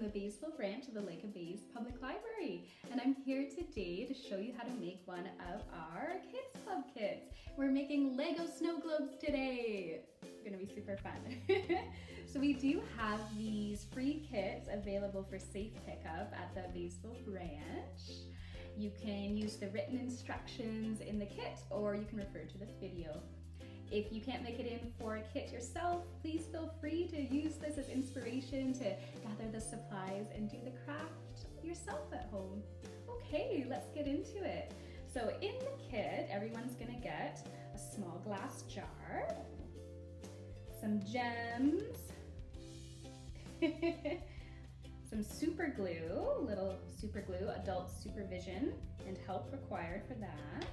the Baysville branch of the Lake of Bays Public Library, and I'm here today to show you how to make one of our Kids Club kits. We're making Lego snow globes today. It's gonna be super fun. So we do have these free kits available for safe pickup at the Baysville branch. You can use the written instructions in the kit, or you can refer to this video. If you can't make it in for a kit yourself, please feel free to use this as inspiration to gather the supplies and do the craft yourself at home. Okay, let's get into it. So in the kit, everyone's gonna get a small glass jar, some gems, some super glue, little super glue, adult supervision and help required for that.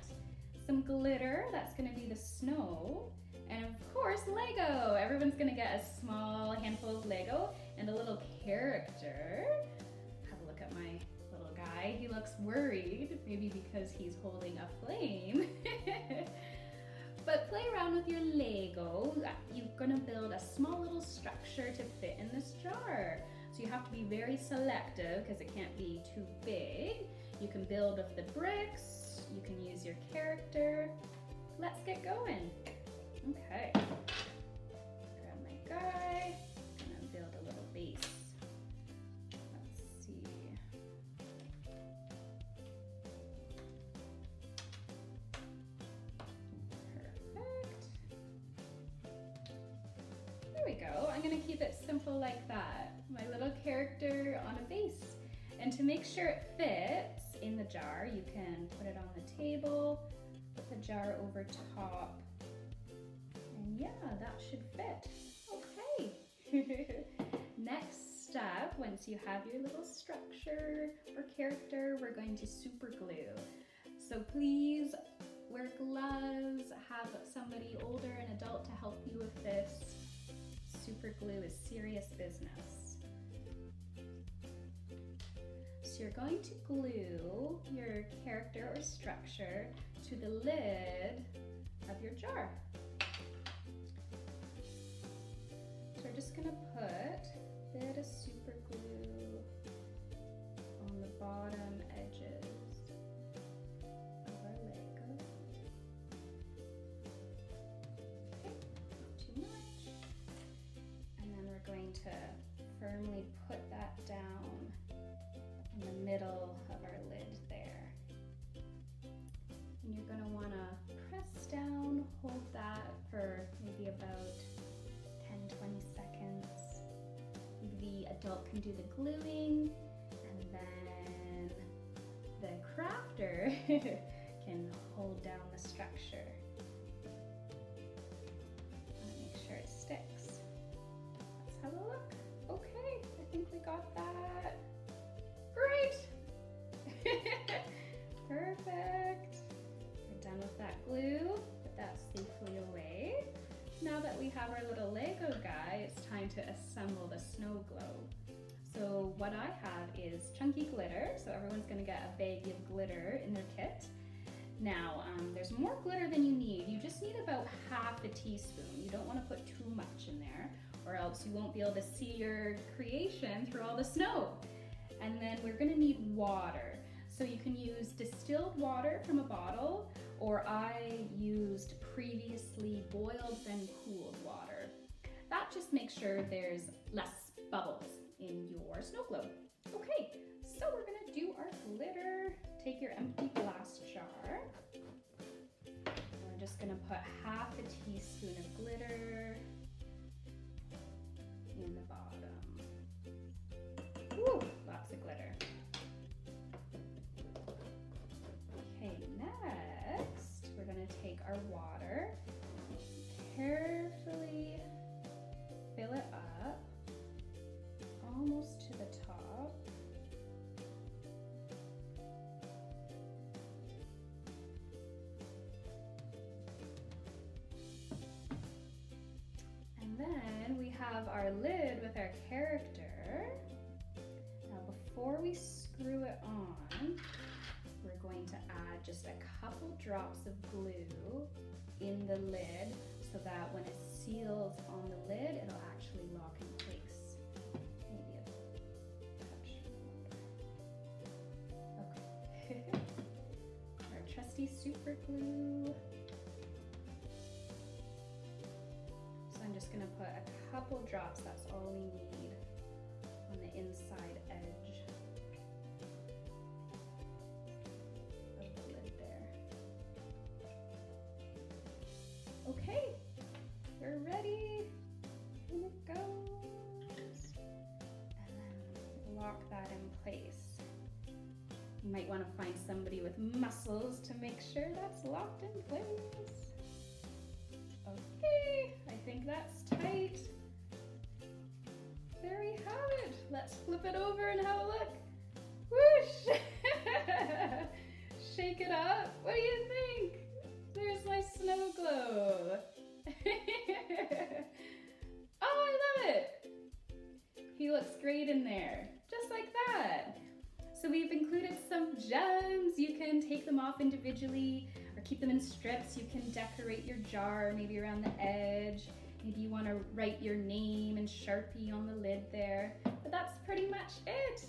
Some glitter, that's gonna be the snow, and of course Lego. Everyone's gonna get a small handful of Lego and a little character. Have a look at my little guy. He looks worried, maybe because he's holding a flame. But play around with your Lego. You're gonna build a small little structure to fit in this jar. So you have to be very selective because it can't be too big. You can build with the bricks. You can use your character. Let's get going. Okay. Grab my guy. I'm gonna build a little base. Let's see. Perfect. There we go. I'm gonna keep it simple like that. My little character on a base. And to make sure it fits in the jar, you can put it on the table, put the jar over top, and yeah, that should fit. Okay. Next step, once you have your little structure or character, we're going to super glue. So please wear gloves, have somebody older, an adult to help you with this. Super glue is serious business. So you're going to glue your character or structure to the lid of your jar. So we're just gonna put a bit of super glue on the bottom edges of our Lego. Okay, not too much. And then we're going to firmly put that down in the middle of our lid there. And you're going to want to press down, hold that for maybe about 10-20 seconds. The adult can do the gluing, and then the crafter can hold down the structure. Make sure it sticks. Let's have a look. Okay, I think we got that. Great! Perfect. We're done with that glue. Put that safely away. Now that we have our little Lego guy, it's time to assemble the snow globe. So what I have is chunky glitter. So everyone's gonna get a bag of glitter in their kit. Now, there's more glitter than you need. You just need about half a teaspoon. You don't wanna put too much in there, or else you won't be able to see your creation through all the snow. And then we're gonna need water. So you can use distilled water from a bottle, or I used previously boiled then cooled water. That just makes sure there's less bubbles in your snow globe. Okay, so we're gonna do our glitter. Take your empty glass jar. We're just gonna put half a teaspoon of glitter in the bottom. Woo, lots of glitter. Okay, next we're gonna take our water, carefully fill it up almost to the top. And then we have our lid with our character. Now before we screw it on, we're going to add just a couple drops of glue in the lid so that when it seals on the lid, it'll actually lock in place. Maybe a trusty super glue. So I'm just gonna put a couple drops, that's all we need, on the inside edge of the lid there. Okay, we're ready. In it goes. And then lock that in place. You might want to find somebody with muscles to make sure that's locked in place. Okay, I think that's tight. There we have it. Let's flip it over and have a look. Whoosh! Shake it up. What do you think? There's my snow globe. Oh, I love it. He looks great in there, just like that. So we've included some gems. You can take them off individually or keep them in strips. You can decorate your jar, maybe around the edge. Maybe you want to write your name in Sharpie on the lid there. But that's pretty much it.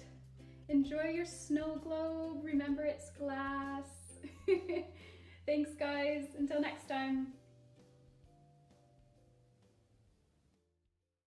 Enjoy your snow globe. Remember, it's glass. Thanks, guys. Until next time.